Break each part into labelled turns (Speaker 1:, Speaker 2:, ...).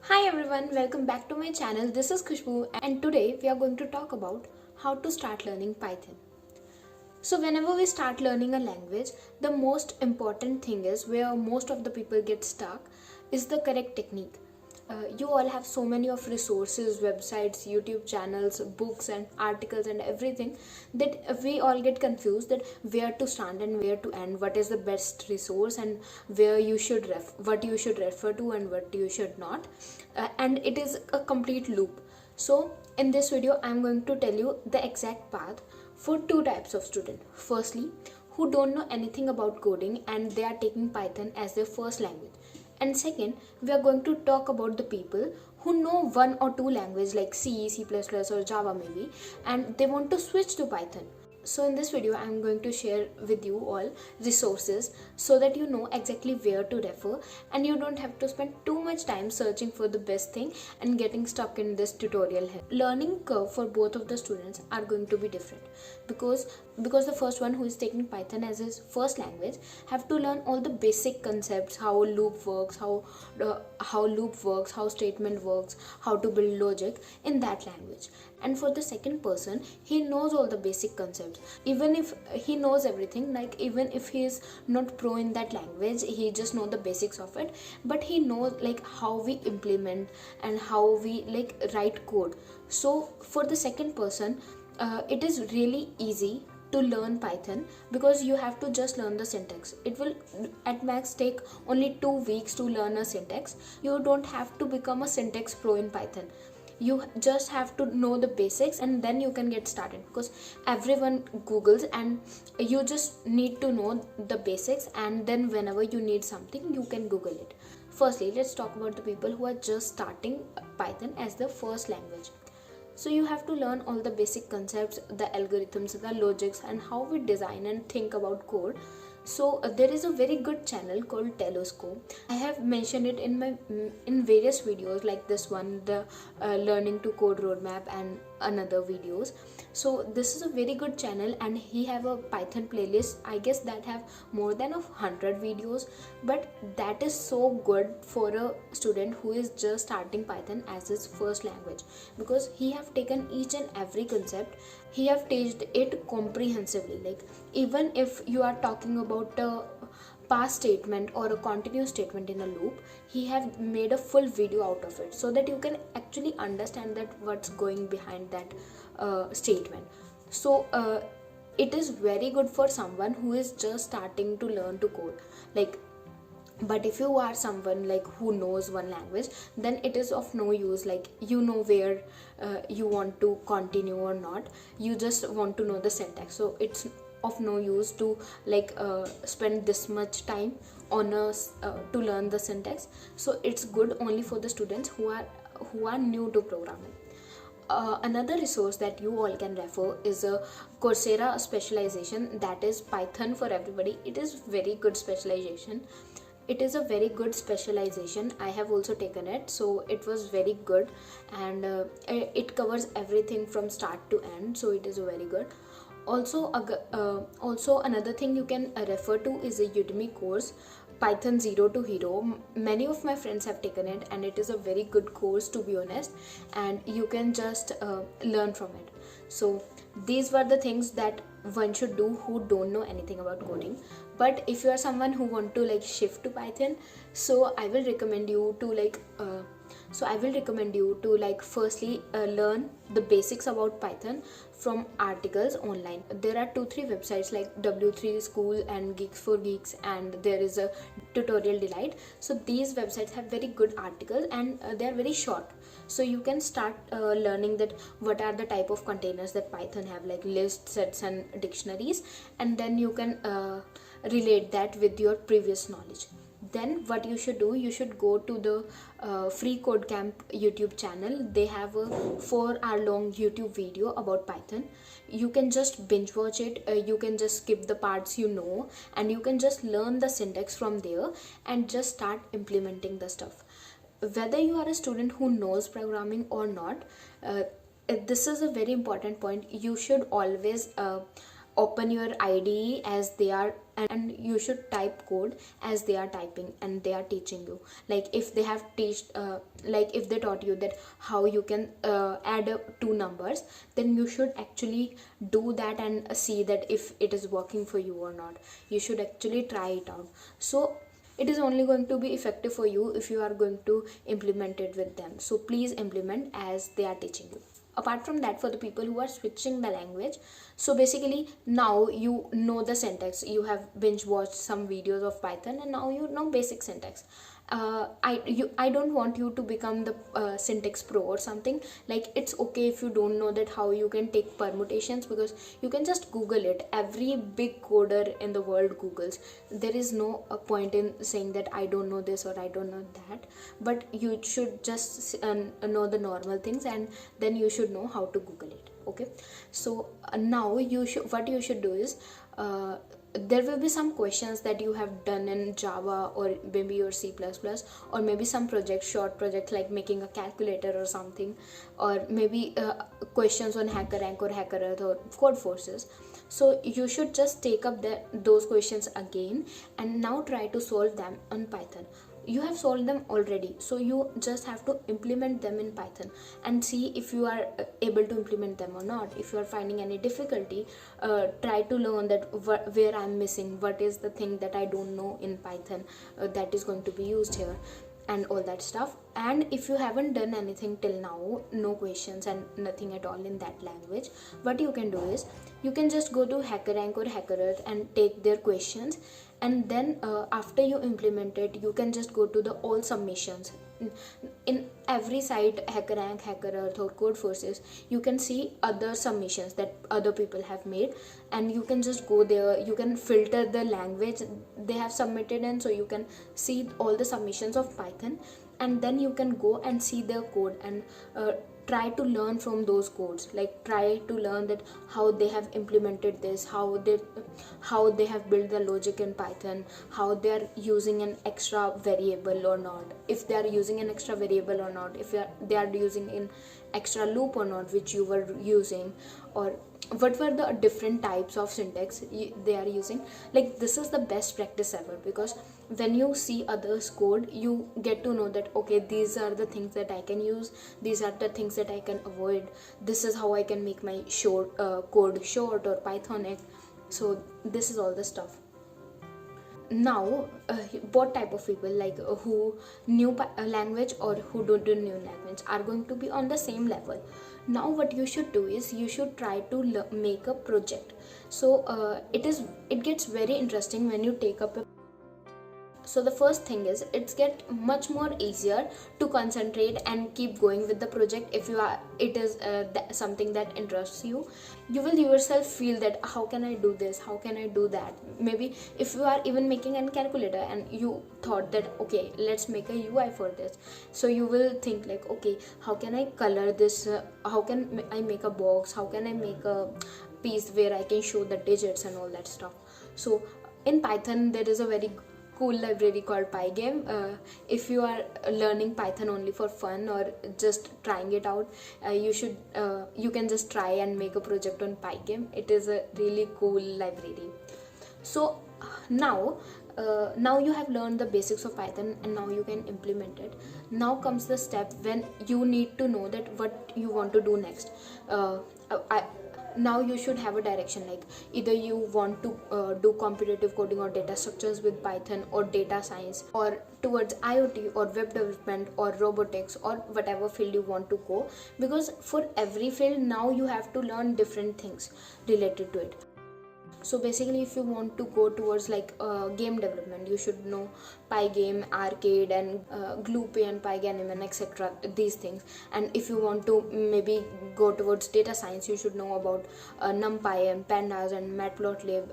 Speaker 1: Hi everyone, welcome back to my channel. This is Khushbu and today we are going to talk about how to start learning Python. So whenever we start learning a language, the most important thing is where most of the people get stuck is the correct technique. You all have so many of resources, websites, YouTube channels, books and articles and everything that we all get confused that where to start and where to end, what is the best resource and where you should what you should refer to and what you should not. And it is a complete loop. So in this video I'm going to tell you the exact path for two types of student. Firstly, who don't know anything about coding and they are taking Python as their first language. And second, we are going to talk about the people who know one or two languages like C, C++ or Java maybe, and they want to switch to Python. So in this video, I'm going to share with you all resources so that you know exactly where to refer and you don't have to spend too much time searching for the best thing and getting stuck in this tutorial here. Learning curve for both of the students are going to be different because the first one who is taking Python as his first language have to learn all the basic concepts, how loop works, how statement works, how to build logic in that language. And for the second person, he knows all the basic concepts. Even if he knows everything, like even if he is not pro in that language, he just know the basics of it, but he knows like how we implement and how we like write code. So for the second person, it is really easy to learn Python because you have to just learn the syntax. It will at max take only 2 weeks to learn a syntax. You don't have to become a syntax pro in Python. You just have to know the basics and then you can get started because everyone googles and you just need to know the basics, and then whenever you need something you can google it. Firstly, let's talk about the people who are just starting Python as their first language. So you have to learn all the basic concepts, the algorithms, the logics, and how we design and think about code. So there is a very good channel called Telescope. I have mentioned it in various videos like this one, the learning to code roadmap, and another videos. So this is a very good channel and he have a Python playlist, I guess, that have more than 100 videos, but that is so good for a student who is just starting Python as his first language because he have taken each and every concept, he have taught it comprehensively. Like even if you are talking about a past statement or a continuous statement in a loop, he have made a full video out of it so that you can actually understand that what's going behind that statement. So it is very good for someone who is just starting to learn to code. Like, but if you are someone like who knows one language, then it is of no use. Like you know where you want to continue or not, you just want to know the syntax, so it's of no use to like spend this much time on to learn the syntax. So it's good only for the students who are new to programming. Another resource that you all can refer is a Coursera specialization, that is Python for everybody. It is very good specialization. It is a very good specialization. I have also taken it, so it was very good, and it covers everything from start to end, so it is very good. Also another thing you can refer to is a Udemy course, Python Zero to Hero. Many of my friends have taken it and it is a very good course, to be honest, and you can just learn from it. So these were the things that one should do who don't know anything about coding. But if you are someone who want to like shift to Python, so I will recommend you to firstly learn the basics about Python from articles online. There are 2-3 websites like W3 School and Geeks for Geeks, and there is a Tutorial Delight. So these websites have very good articles and they are very short. So you can start learning that what are the type of containers that Python have, like lists, sets and dictionaries, and then you can relate that with your previous knowledge. Then what you should do, you should go to the Free Code Camp YouTube channel. They have a 4-hour long YouTube video about Python. You can just binge watch it, you can just skip the parts you know, and you can just learn the syntax from there and just start implementing the stuff. Whether you are a student who knows programming or not, this is a very important point. You should always open your IDE and you should type code as they are typing and they are teaching you. Like if they have like if they taught you that how you can add two numbers, then you should actually do that and see that if it is working for you or not. You should actually try it out. So it is only going to be effective for you if you are going to implement it with them. So please implement as they are teaching you. Apart from that, for the people who are switching the language, so basically now you know the syntax, you have binge watched some videos of Python and now you know basic syntax. I don't want you to become the syntax pro or something. Like it's okay if you don't know that how you can take permutations, because you can just Google it. Every big coder in the world Googles. There is no point in saying that I don't know this or I don't know that, but you should just know the normal things, and then you should know how to Google it. Okay, so now what you should do is there will be some questions that you have done in Java or maybe your C++, or maybe some short project like making a calculator or something, or maybe questions on HackerRank or HackerEarth or Codeforces. So you should just take up those questions again and now try to solve them on Python. You have solved them already, so you just have to implement them in Python and see if you are able to implement them or not. If you are finding any difficulty, try to learn that where I'm missing, what is the thing that I don't know in Python that is going to be used here, and all that stuff. And if you haven't done anything till now, no questions and nothing at all in that language, what you can do is you can just go to HackerRank or HackerEarth and take their questions, and then after you implement it, you can just go to the all submissions. In every site, HackerRank, HackerEarth or Codeforces, you can see other submissions that other people have made, and you can just go there. You can filter the language they have submitted in, so you can see all the submissions of Python, and then you can go and see their code and try to learn from those codes. Like try to learn that how they have implemented this, how they have built the logic in Python, how they are using an extra variable or not, if they are using an extra variable or not, if they are using an extra loop or not, which you were using, or what were the different types of syntax they are using. Like this is the best practice ever, because when you see others code, you get to know that okay, these are the things that I can use, these are the things that I can avoid, this is how I can make my code short or Pythonic. So this is all the stuff. Now what type of people, like who knew language or who don't new language, are going to be on the same level. Now what you should do is you should try to make a project. So it gets very interesting when you take up a. So the first thing is it's get much more easier to concentrate and keep going with the project if it is something that interests you. You will yourself feel that how can I do this, how can I do that. Maybe if you are even making a calculator and you thought that okay, let's make a UI for this, so you will think like okay, how can I color this, how can I make a box, how can I make a piece where I can show the digits and all that stuff. So in Python there is a very cool library called Pygame. If you are learning Python only for fun or just trying it out, you can just try and make a project on Pygame. It is a really cool library. So now you have learned the basics of Python and now you can implement it. Now comes the step when you need to know that what you want to do next. Now you should have a direction, like either you want to do computative coding or data structures with Python, or data science, or towards IoT or web development or robotics, or whatever field you want to go, because for every field now you have to learn different things related to it. So basically if you want to go towards like game development, you should know Pygame, Arcade and GluePy and Pyganimon and etc. these things. And if you want to maybe go towards data science, you should know about NumPy and Pandas and Matplotlib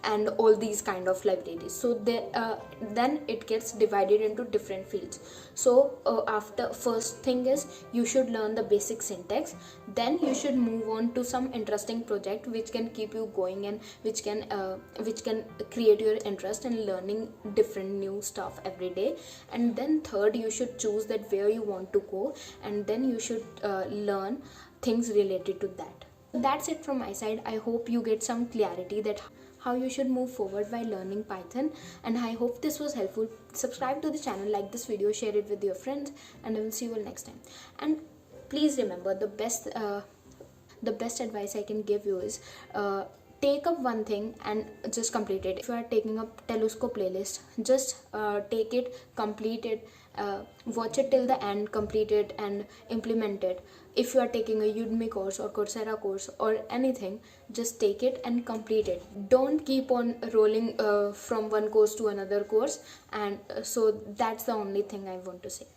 Speaker 1: and all these kind of libraries. So then it gets divided into different fields. So after, first thing is you should learn the basic syntax, then you should move on to some interesting project which can keep you going and which can create your interest in learning different new stuff every day. And then third, you should choose that where you want to go, and then you should learn things related to that. That's it from my side. I hope you get some clarity that how you should move forward while learning Python. And I hope this was helpful. Subscribe to the channel, like this video, share it with your friends, and I will see you all next time. And please remember, the best advice I can give you is, take up one thing and just complete it. If you are taking up Telescope playlist, just take it, complete it, watch it till the end, complete it and implement it. If you are taking a Udemy course or Coursera course or anything, just take it and complete it. Don't keep on rolling from one course to another course. And so that's the only thing I want to say.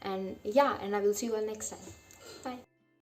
Speaker 1: And yeah, and I will see you all next time.